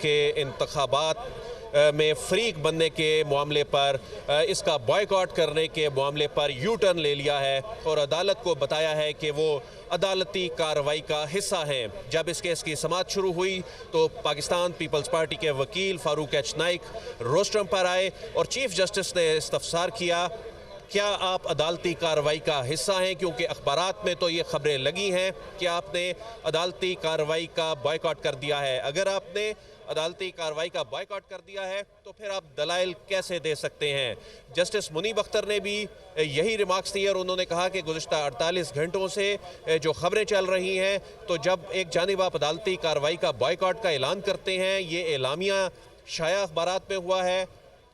के इंतखाबात में फ्रीक बनने के मामले पर, इसका बॉयकॉट करने के मामले पर यू टर्न ले लिया है और अदालत को बताया है कि वो अदालती कार्रवाई का हिस्सा हैं। जब इस केस की समाअत शुरू हुई तो पाकिस्तान पीपल्स पार्टी के वकील फारूक एच नाइक रोस्ट्रम पर आए और चीफ जस्टिस ने इस्तफसार किया, क्या आप अदालती कार्रवाई का हिस्सा हैं? क्योंकि अखबारात में तो ये खबरें लगी हैं कि आपने अदालती कार्रवाई का बॉयकॉट कर दिया है। अगर आपने अदालती कार्रवाई का बॉयकॉट कर दिया है तो फिर आप दलाइल कैसे दे सकते हैं? जस्टिस मुनीब अख्तर ने भी यही रिमार्क्स दिए और उन्होंने कहा कि गुज़िश्ता 48 घंटों से जो खबरें चल रही हैं, तो जब एक जानिब आप अदालती कार्रवाई का बॉयकॉट का ऐलान करते हैं, ये एलामिया शाया अखबारात में हुआ है,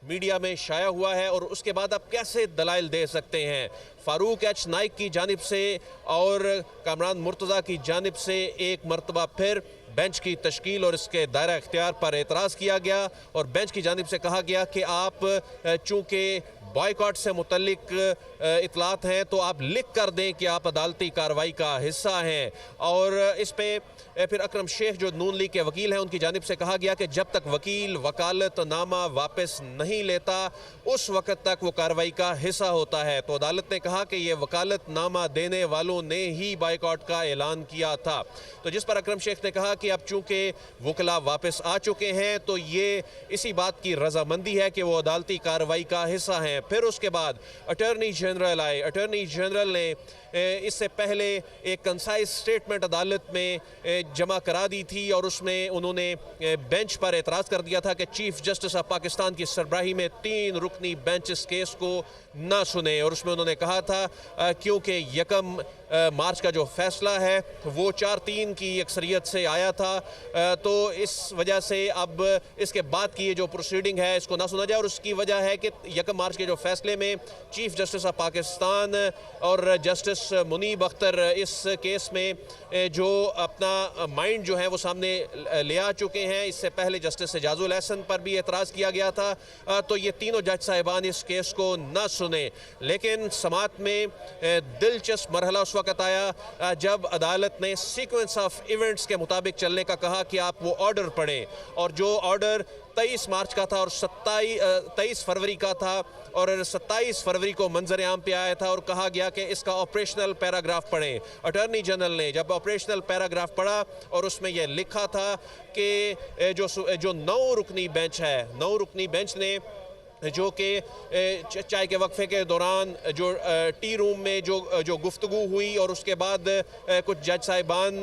मीडिया में शाया हुआ है, और उसके बाद आप कैसे दलाइल दे सकते हैं? फारूक एच नाइक की जानिब से और कामरान मुर्तज़ा की जानिब से एक मरतबा फिर बेंच की तश्कील और इसके दायरा इख्तियार पर एतराज़ किया गया और बेंच की जानिब से कहा गया कि आप चूँकि बॉयकॉट से मुतल्लिक इतलात हैं तो आप लिख कर दें कि आप अदालती कार्रवाई का हिस्सा हैं। और इस पे फिर अकरम शेख जो नून लीग के वकील हैं, उनकी जानिब से कहा गया कि जब तक वकील वकालतनामा वापस नहीं लेता उस वक़्त तक वो कार्रवाई का हिस्सा होता है। तो अदालत ने कहा कि ये वकालतनामा देने वालों ने ही बॉयकॉट का ऐलान किया था। तो जिस पर अकरम शेख ने कहा कि अब चूँकि वकला वापस आ चुके हैं तो ये इसी बात की रजामंदी है कि वो अदालती कार्रवाई का हिस्सा हैं। फिर उसके बाद अटॉर्नी जनरल आए। अटॉर्नी जनरल ने इससे पहले एक कंसाइज स्टेटमेंट अदालत में जमा करा दी थी और उसमें उन्होंने बेंच पर एतराज़ कर दिया था कि चीफ जस्टिस ऑफ पाकिस्तान की सरबराही में 3 रुकनी बेंच इस केस को ना सुने। और उसमें उन्होंने कहा था क्योंकि 1 मार्च का जो फैसला है वो 4-3 की अक्सरियत से आया था, तो इस वजह से अब इसके बाद की ये जो प्रोसीडिंग है इसको ना सुना जाए। और उसकी वजह है कि 1 मार्च के जो फैसले में चीफ जस्टिस ऑफ पाकिस्तान और जस्टिस मुनीब अख्तर इस केस में जो अपना माइंड जो है वो सामने ले आ चुके हैं। इससे पहले जस्टिस एजाजुल एहसन पर भी एतराज़ किया गया था। तो ये तीनों जज साहिबान इस केस को ना सुने, लेकिन समाअत में दिलचस्प मरहला उस वक़्त आया जब अदालत ने सीक्वेंस ऑफ इवेंट्स के मुताबिक चलने का कहा कि आप वो ऑर्डर पढ़ें। और जो ऑर्डर 23 मार्च का था और 23 फरवरी का था और 27 फरवरी को मंजर आम पे आया था और कहा गया कि इसका ऑपरेशनल पैराग्राफ पढ़ें। अटॉर्नी जनरल ने जब ऑपरेशनल पैराग्राफ पढ़ा और उसमें यह लिखा था कि जो 9 रुकनी बेंच है, 9 रुकनी बेंच ने जो कि चाय के वक्फे के दौरान जो टी रूम में जो गुफ्तगू हुई और उसके बाद कुछ जज साहिबान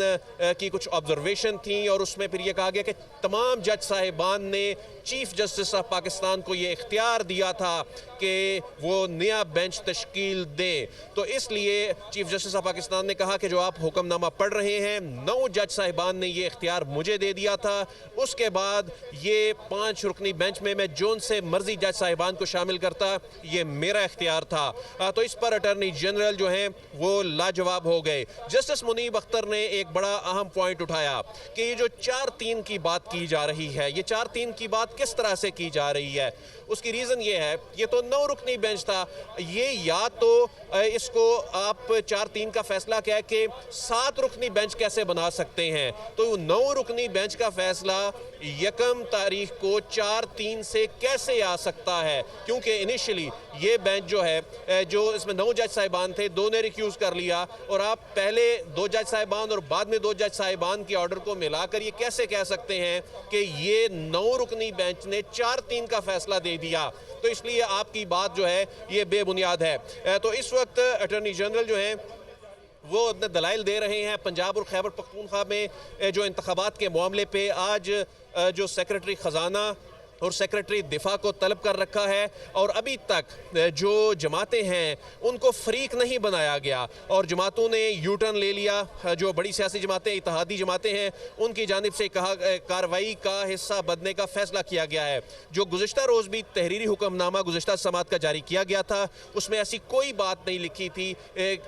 की कुछ ऑब्जर्वेशन थी और उसमें फिर ये कहा गया कि तमाम जज साहिबान ने चीफ जस्टिस ऑफ पाकिस्तान को ये इख्तियार दिया था कि वो नया बेंच तश्कील दें। तो इसलिए चीफ जस्टिस ऑफ पाकिस्तान ने कहा कि जो आप हुक्मनामा पढ़ रहे हैं 9 जज साहिबान ने ये इख्तियार मुझे दे दिया था। उसके बाद ये 5 रुकनी बेंच में मैं जोन से मर्जी जज साहिबान को शामिल करता, ये मेरा इख्तियार था। तो इस पर अटॉर्नी जनरल जो हैं वो लाजवाब हो गए। जस्टिस मुनीब अख्तर ने एक बड़ा अहम पॉइंट उठाया कि ये जो 4-3 की बात की जा रही है, ये 4-3 की बात किस तरह से की जा रही है। उसकी रीज़न ये है, ये तो 9 रुकनी बेंच था, ये या तो इसको आप 4-3 का फैसला कह के 7 रुकनी बेंच कैसे बना सकते हैं। तो 9 रुकनी बेंच का फैसला 1 तारीख को 4-3 से कैसे आ सकता है, क्योंकि इनिशियली ये बेंच जो है जो इसमें 9 जज साहिबान थे, 2 ने रिक्यूज़ कर लिया और आप पहले 2 जज साहिबान और बाद में 2 जज साहिबान के ऑर्डर को मिलाकर ये कैसे कह सकते हैं कि ये 9 रुकनी बेंच ने 4-3 का फैसला दे दिया। तो इसलिए आपकी बात जो है ये बेबुनियाद है। तो इस वक्त अटॉर्नी जनरल जो हैं वो अपने दलाइल दे रहे हैं। पंजाब और खैबर पख्तूनख्वा में जो इंतखाबात के मामले पे आज जो सेक्रेटरी ख़जाना और सेक्रेटरी दिफा को तलब कर रखा है और अभी तक जो जमातें हैं उनको फरीक नहीं बनाया गया और जमातों ने यू टर्न ले लिया। जो बड़ी सियासी जमातें, इत्तेहादी जमातें हैं, उनकी जानिब से कहा कार्रवाई का हिस्सा बनने का फैसला किया गया है। जो गुज़िश्ता रोज़ भी तहरीरी हुक्मनामा गुज़िश्ता समात का जारी किया गया था उसमें ऐसी कोई बात नहीं लिखी थी,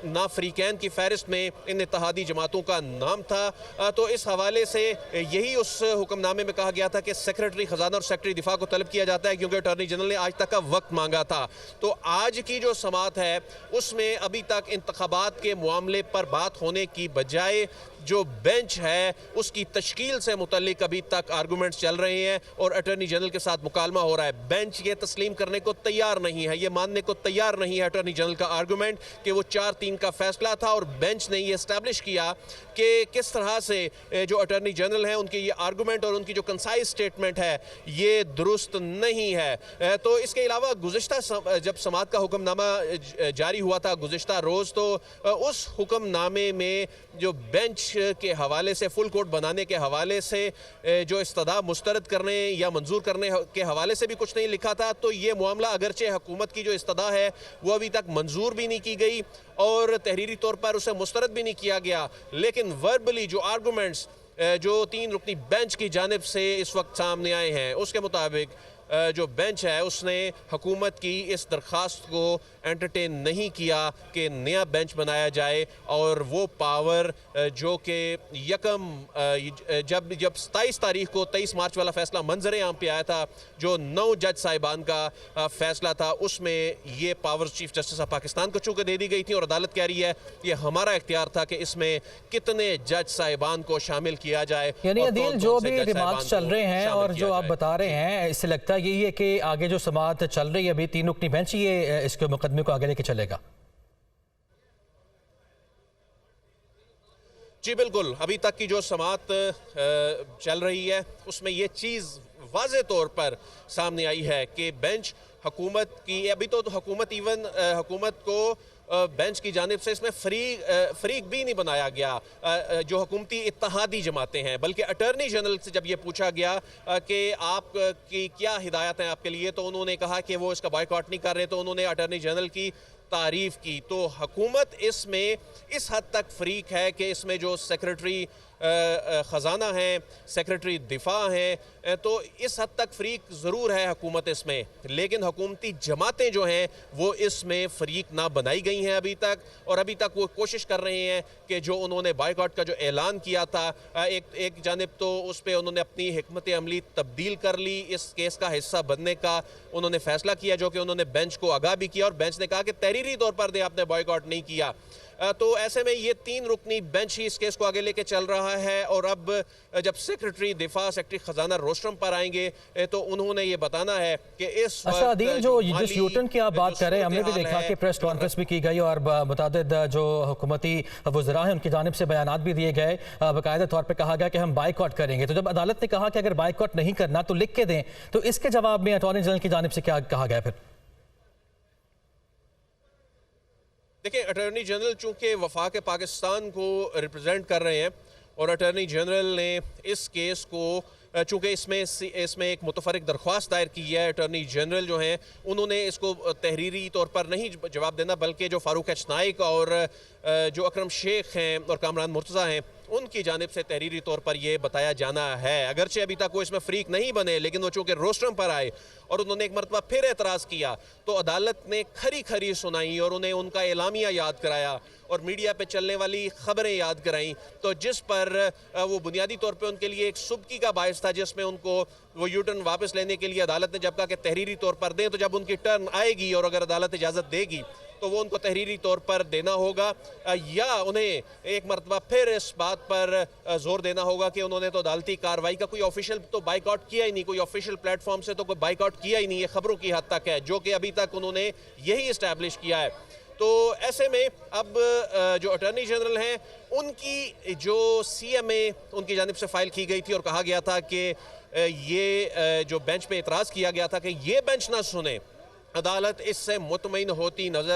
ना फरीकैन की फहरिस्त में इन इत्तेहादी जमातों का नाम था। तो इस हवाले से यही उस हुक्मनामे में कहा गया था कि सेक्रेटरी ख़जाना और सेक्रेटरी दिफा को तलब किया जाता है, क्योंकि अटॉर्नी जनरल ने आज तक का वक्त मांगा था। तो आज की जो समाअत है उसमें अभी तक इंतखाबात के मामले पर बात होने की बजाय जो बेंच है उसकी तश्कील से मुतल्लिक अभी तक आर्गूमेंट्स चल रहे हैं और अटॉर्नी जनरल के साथ मुकालमा हो रहा है। बेंच ये तस्लीम करने को तैयार नहीं है, ये मानने को तैयार नहीं है अटॉर्नी जनरल का आर्गूमेंट कि वो 4-3 का फैसला था और बेंच ने ये एस्टैब्लिश किया कि किस तरह से जो अटॉर्नी जनरल हैं उनके ये आर्गूमेंट और उनकी जो कंसाइज स्टेटमेंट है ये दुरुस्त नहीं है। तो इसके अलावा गुज़िश्ता जब समाअत का हुक्मनामा जारी हुआ था गुज़िश्ता रोज़, तो उस हुक्मनामे में जो बेंच के हवाले से फुल कोर्ट बनाने के हवाले से जो इस्तदा मुस्तरद करने या मंजूर करने के हवाले से भी कुछ नहीं लिखा था। तो ये मामला अगरचे हुकूमत की जो इस्तदा है वो अभी तक मंजूर भी नहीं की गई और तहरीरी तौर पर उसे मुस्तरद भी नहीं किया गया, लेकिन वर्बली जो आर्गूमेंट्स जो 3 रुकनी बेंच की जानिब से इस वक्त सामने आए हैं उसके मुताबिक जो बेंच है उसने हुकूमत की इस दरख्वास्त को एंटरटेन नहीं किया कि नया बेंच बनाया जाए और वो पावर जो कि जब 27 तारीख को 23 मार्च वाला फैसला मंजर आम पे आया था, जो 9 जज साहिबान का फैसला था, उसमें ये power chief justice of Pakistan को चूँकि दे दी गई थी और अदालत कह रही है ये हमारा इख्तियार था कि इसमें कितने जज साहिबान को शामिल किया जाए। यानी अदील जो भी रिमार्क्स चल रहे हैं और जो आप बता रहे हैं, इससे लगता है यही है कि आगे जो समाअत चल रही है अभी 3 रुकनी बेंच ये इसके मुकदमे को आगे लेके चलेगा। जी बिल्कुल, अभी तक की जो समाअत चल रही है उसमें ये चीज़ वाज़े तौर पर सामने आई है कि बेंच हुकूमत की, अभी तो हुकूमत हुकूमत को बेंच की जानिब से इसमें फरीक भी नहीं बनाया गया जो हुकूमती इत्तेहादी जमातें हैं, बल्कि अटॉर्नी जनरल से जब ये पूछा गया कि आप की क्या हिदायत हैं आपके लिए, तो उन्होंने कहा कि वो इसका बायकॉट नहीं कर रहे, तो उन्होंने अटॉर्नी जनरल की तारीफ़ की। तो हुकूमत इसमें इस हद तक फरीक है कि इसमें जो सेक्रेटरी ख़जाना हैं, सेक्रेटरी दिफा हैं, तो इस हद तक फरीक ज़रूर है हुकूमत इसमें, लेकिन हुकूमती जमातें जो हैं वो इसमें फरीक ना बनाई गई हैं अभी तक। और अभी तक वो कोशिश कर रहे हैं कि जो उन्होंने बायकॉट का जो ऐलान किया था, एक जानिब तो उस पर उन्होंने अपनी हिकमत अमली तब्दील कर ली, इस केस का हिस्सा बनने का उन्होंने फैसला किया, जो कि उन्होंने बेंच को आगाह भी किया और बेंच ने कहा कि तहरीरी तौर पर आपने बायकॉट नहीं किया। तो ऐसे में ये 3 रुकनी बेंच ही इस केस को आगे लेके चल रहा है और अब जब सेक्रेटरी दिफा, सेक्रेटरी खजाना रोस्ट्रम पर आएंगे तो उन्होंने ये बताना है कि इस अच्छा अदील जो जिस यूटर्न की आप बात कर रहे हैं, हमने भी देखा कि प्रेस कॉन्फ्रेंस भी की गई और मुतादिद जो हुकूमती वज़रा हैं उनकी जानिब से बयानात भी दिए गए, बाकायदा तौर पर कहा गया कि हम बायकॉट करेंगे। तो जब अदालत ने कहा कि अगर बायकॉट नहीं करना तो लिख के दें, तो इसके जवाब में अटॉर्नी जनरल की जानिब से क्या कहा गया? फिर देखिए, अटॉर्नी जनरल चूंकि वफाक पाकिस्तान को रिप्रेजेंट कर रहे हैं और अटॉर्नी जनरल ने इस केस को चूँकि इसमें एक मुतफरक दरख्वास्त दायर की है, अटॉर्नी जनरल जो हैं उन्होंने इसको तहरीरी तौर पर नहीं जवाब देना, बल्कि जो फारूक एच नाइक और जो अकरम शेख हैं और कामरान मुर्तज़ा हैं उनकी जानिब से तहरीरी तौर पर यह बताया जाना है। अगरचे अभी तक वो इसमें फरीक नहीं बने, लेकिन वो चूँकि रोस्ट्रम पर आए और उन्होंने एक मरतबा फिर एतराज़ किया तो अदालत ने खरी खरी सुनाई और उन्हें उनका एलामिया याद कराया और मीडिया पे चलने वाली खबरें याद कराई, तो जिस पर वो बुनियादी तौर पे उनके लिए एक सुबकी का बायस था, जिसमें उनको वो यू टर्न वापस लेने के लिए अदालत ने जब कहा कि तहरीरी तौर पर दें, तो जब उनकी टर्न आएगी और अगर अदालत इजाज़त देगी तो वो उनको तहरीरी तौर पर देना होगा या उन्हें एक मरतबा फिर इस बात पर जोर देना होगा कि उन्होंने तो अदालती कार्रवाई का कोई ऑफिशियल तो बाइकआउट किया ही नहीं, कोई ऑफिशियल प्लेटफॉर्म से तो कोई बाइकआउट किया ही नहीं, ये खबरों की हद तक है, जो कि अभी तक उन्होंने यही इस्टेब्लिश किया है। तो ऐसे में अब जो अटॉर्नी जनरल हैं उनकी जो CMA उनकी जानिब से फाइल की गई थी और कहा गया था कि ये जो बेंच पे एतराज़ किया गया था कि ये बेंच ना सुने, अदालत इससे मुतमईन होती नजर